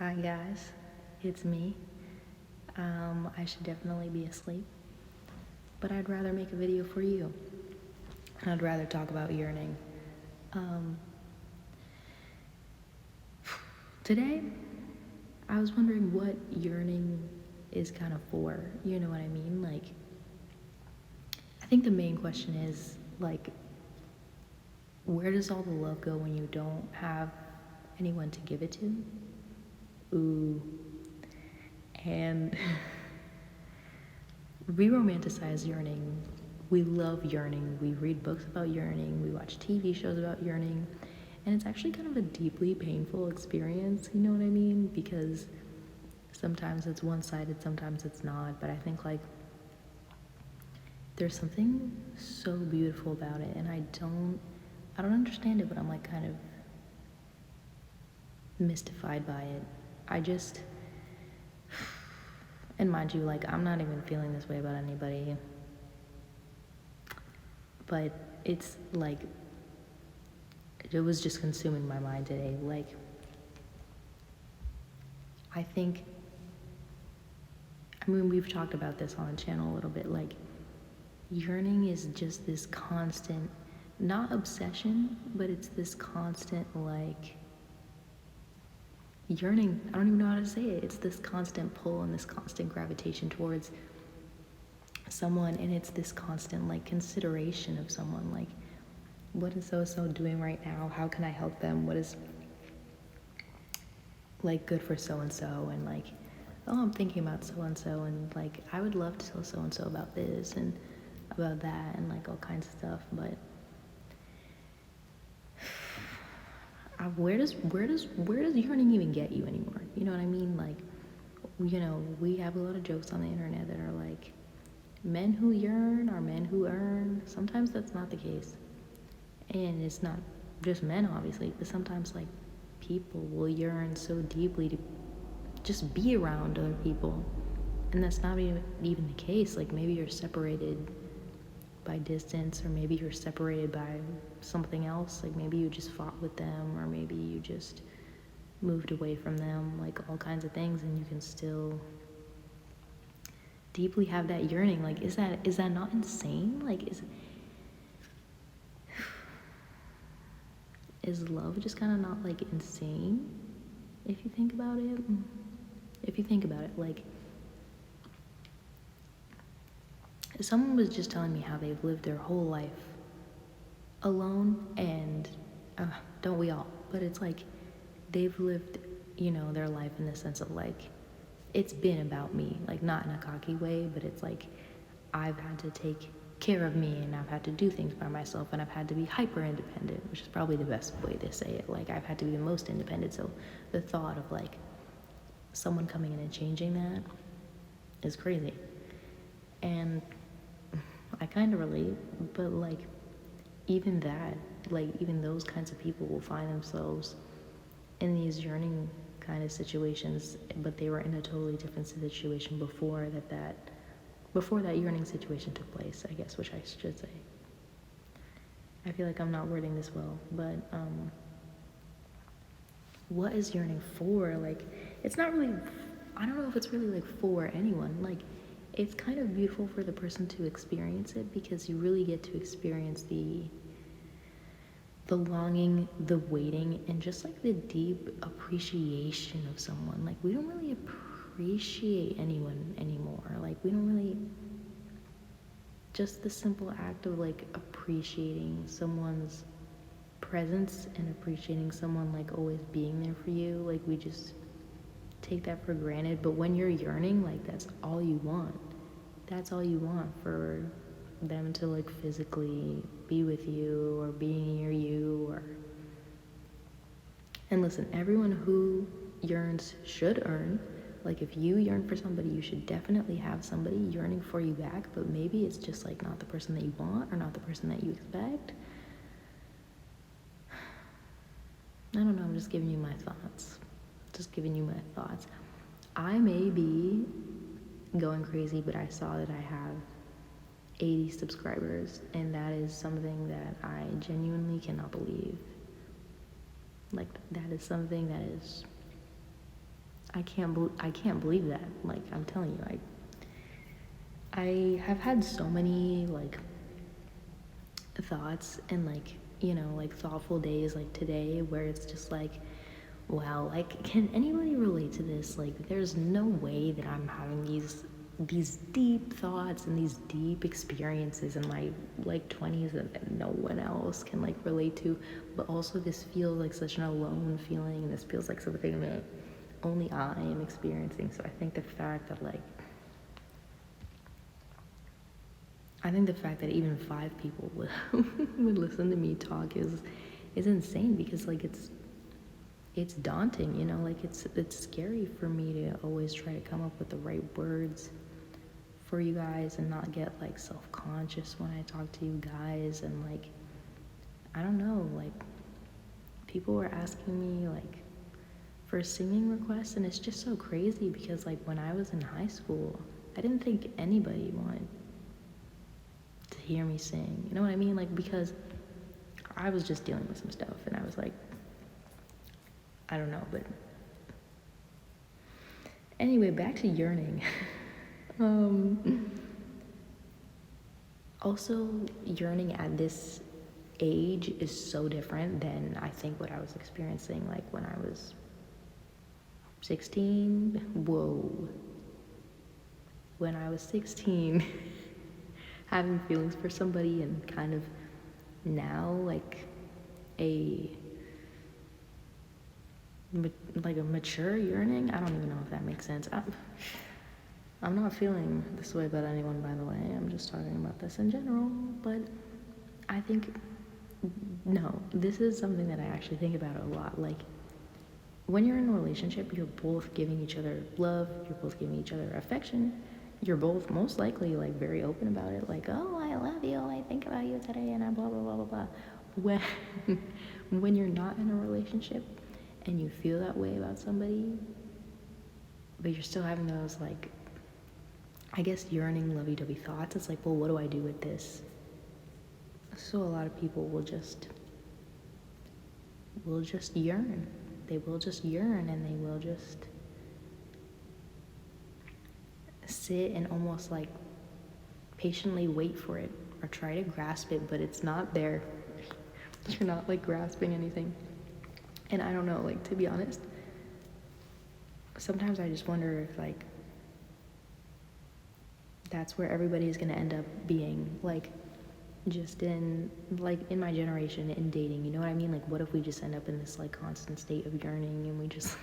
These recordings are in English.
Hi guys, it's me. I should definitely be asleep, but I'd rather make a video for you. I'd rather talk about yearning. Today, I was wondering what yearning is kind of for. You know what I mean? Like, I think the main question is, like, where does all the love go when you don't have anyone to give it to? Ooh. And we romanticize yearning. We love yearning. We read books about yearning. We watch TV shows about yearning. And it's actually kind of a deeply painful experience, you know what I mean? Because sometimes it's one-sided, sometimes it's not. But I think, like, there's something so beautiful about it. And I don't understand it, but I'm, like, kind of mystified by it. And mind you, like, I'm not even feeling this way about anybody. But it's, like, it was just consuming my mind today. Like, I think, we've talked about this on the channel a little bit. Like, yearning is just this constant, not obsession, but it's this constant, like, yearning. I don't even know how to say it. It's this constant pull and this constant gravitation towards someone, and it's this constant, like, consideration of someone. Like, what is so doing right now? How can I help them? What is, like, good for so-and-so? And, like, oh, I'm thinking about so-and-so, and, like, I would love to tell so-and-so about this and about that and, like, all kinds of stuff. But where does yearning even get you anymore? You know what I mean? Like, you know, we have a lot of jokes on the internet that are like, men who yearn are men who earn. Sometimes that's not the case. And it's not just men, obviously, but sometimes, like, people will yearn so deeply to just be around other people. And that's not even the case. Like, maybe you're separated by distance, or maybe you're separated by something else. Like, maybe you just fought with them, or maybe you just moved away from them, like, all kinds of things, and you can still deeply have that yearning. Like, is that not insane? Like, is love just kind of not, like, insane if you think about it? Like, someone was just telling me how they've lived their whole life alone, and don't we all? But it's like they've lived, you know, their life in the sense of, like, it's been about me, like, not in a cocky way, but it's like I've had to take care of me, and I've had to do things by myself, and I've had to be hyper independent, which is probably the best way to say it. Like, I've had to be the most independent. So the thought of, like, someone coming in and changing that is crazy. And I kind of relate, but, like, even that, like, even those kinds of people will find themselves in these yearning kind of situations, but they were in a totally different situation before that yearning situation took place, I guess, which I should say. I feel like I'm not wording this well, but what is yearning for? Like, it's not really, I don't know if it's really, like, for anyone. Like, it's kind of beautiful for the person to experience it, because you really get to experience the longing, the waiting, and just, like, the deep appreciation of someone. Like, we don't really appreciate anyone anymore. Like, we don't really, just the simple act of, like, appreciating someone's presence and appreciating someone, like, always being there for you. Like, we just take that for granted. But when you're yearning, like, that's all you want. That's all you want, for them to, like, physically be with you or be near you. Or, and listen, everyone who yearns should earn. Like, if you yearn for somebody, you should definitely have somebody yearning for you back. But maybe it's just, like, not the person that you want, or not the person that you expect. I don't know, I'm just giving you my thoughts. I may be going crazy, but I saw that I have 80 subscribers, and that is something that I genuinely cannot believe. Like, that is something that is I can't believe that. Like, I'm telling you, I have had so many like thoughts and like, you know, like thoughtful days like today where it's just like, wow, like can anybody relate to this? Like there's no way that I'm having these deep thoughts and these deep experiences in my like 20s that no one else can like relate to. But also this feels like such an alone feeling, and this feels like something that only I am experiencing. So I think the fact that even 5 people would would listen to me talk is insane, because like it's daunting, you know, like it's scary for me to always try to come up with the right words for you guys and not get like self-conscious when I talk to you guys. And like, I don't know, like people were asking me like for singing requests, and it's just so crazy because like when I was in high school, I didn't think anybody wanted to hear me sing, you know what I mean? Like, because I was just dealing with some stuff and I was like, I don't know. But anyway, back to yearning. Also, yearning at this age is so different than I think what I was experiencing like when I was 16. Whoa. When I was 16, having feelings for somebody, and kind of now like a mature yearning. I don't even know if that makes sense. I'm not feeling this way about anyone, by the way. I'm just talking about this in general. But I think, no, this is something that I actually think about a lot. Like, when you're in a relationship, you're both giving each other love, you're both giving each other affection, you're both most likely like very open about it, like, oh, I love you, I think about you today, and I blah blah blah blah blah. When you're not in a relationship and you feel that way about somebody, but you're still having those like, I guess, yearning, lovey-dovey thoughts, it's like, well, what do I do with this? So a lot of people will just yearn. They will just yearn, and they will just sit and almost like patiently wait for it or try to grasp it, but it's not there. You're not like grasping anything. And I don't know, like, to be honest, sometimes I just wonder if like that's where everybody is going to end up being, like, just in my generation, in dating, you know what I mean? Like, what if we just end up in this like constant state of yearning, and we just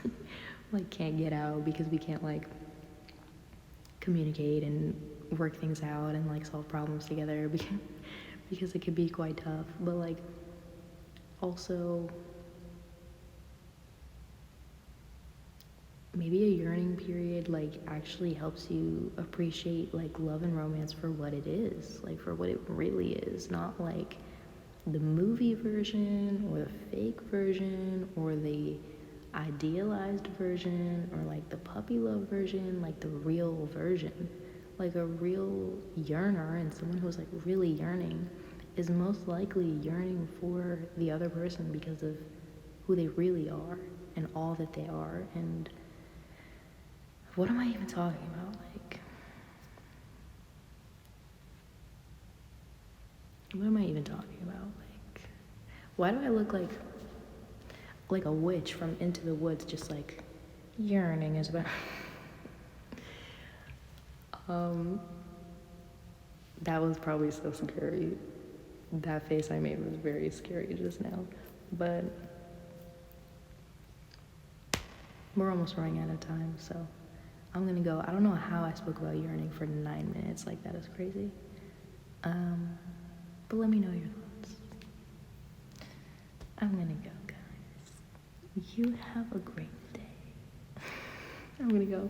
like can't get out because we can't like communicate and work things out and like solve problems together, because it could be quite tough. But like, also maybe a yearning period like actually helps you appreciate like love and romance for what it is, like for what it really is, not like the movie version or the fake version or the idealized version or like the puppy love version, like the real version. Like a real yearner and someone who's like really yearning is most likely yearning for the other person because of who they really are and all that they are. And what am I even talking about? Like, what am I even talking about? Like, why do I look like a witch from Into the Woods, just like yearning is about? That was probably so scary. That face I made was very scary just now. But we're almost running out of time, so I'm gonna go. I don't know how I spoke about yearning for 9 minutes. Like, that is crazy. But let me know your thoughts. I'm gonna go, guys. You have a great day. I'm gonna go.